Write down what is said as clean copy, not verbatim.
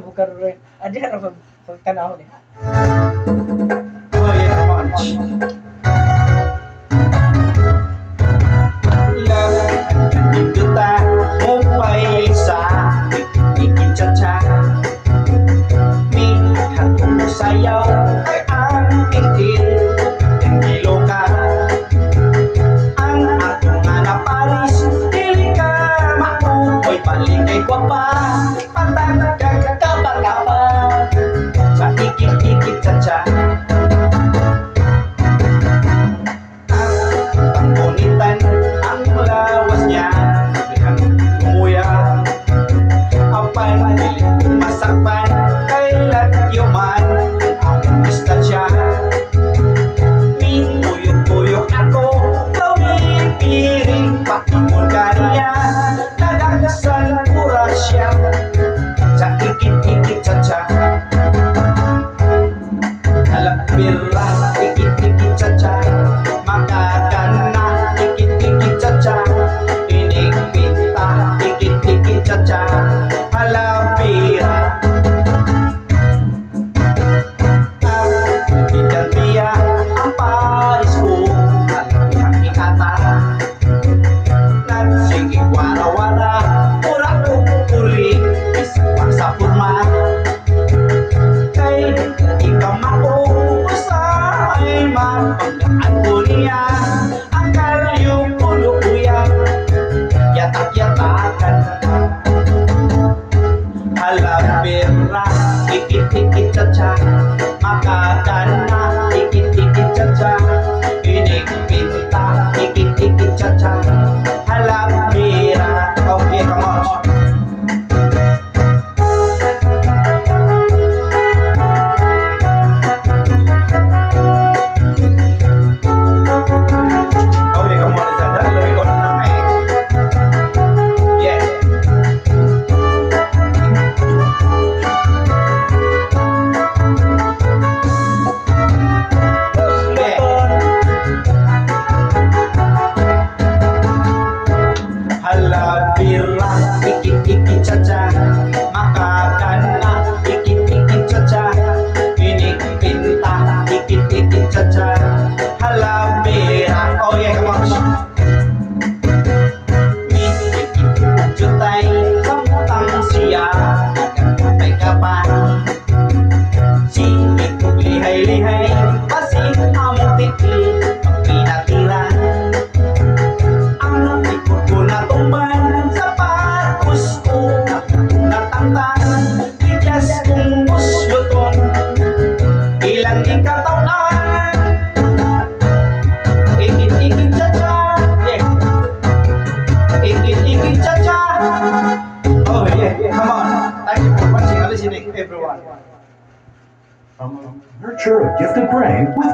bukar rin. Adi na pagtanaw ni. Oh yeah, punch. Kita mo pa'y isa ikichacha Minhan kong sayaw ay ang tingin Tengilo ka Ang akong napalis Dili ka makukoy Paligay ko pa Patagdag kaba-kaba Sa ikit-ikit-chacha Ang bonitan ang lawas niya Bihang umuya Apan masakpan Kailan yuman Ang distansya Minuyok-tuyok ako Kawipiring Pakimon ka niya Nagagasan kurasya Sa ikit-ikit-chacha Alakbira Ikit-ikit-chacha Makakana Ikit-ikit-chacha Inig-pinta Ikit-ikit-chacha Halapira Ikalbiya Ang paris ko Halapihang ikata Nagsige wara-wara Pura ko puri Isang sa purma Kay ikaw mako Usay mapagdaan ko niya Ang kalyong pulukuya Yatak-yatakan Halapira Ikit-ikit-chacha Makakana Ikit-ikit-chacha Inig-pinta Ikit-ikit-chacha Halapira Okay, come on Okay, come on, Sandra. Let me go to the mic. Yes. Halapira, ikit-ikit-chacha Makakana, ikit-ikit-chacha Inig-pinta, ikit-ikit-chacha Halapira Oh yeah, come on Jutay, samtang siya Nagkakapay ka pa Singit, lihay-lihay Pasing among titi Pagpinatira Ang likod ko natumban Sa patos ko Natangtan Tigas kong busluton Ilang ikataunan Ikit-ikit-chacha Yeah Ikit-ikit-chacha Oh yeah, come on Thank you for watching and listening everyone Nurture a gifted brain with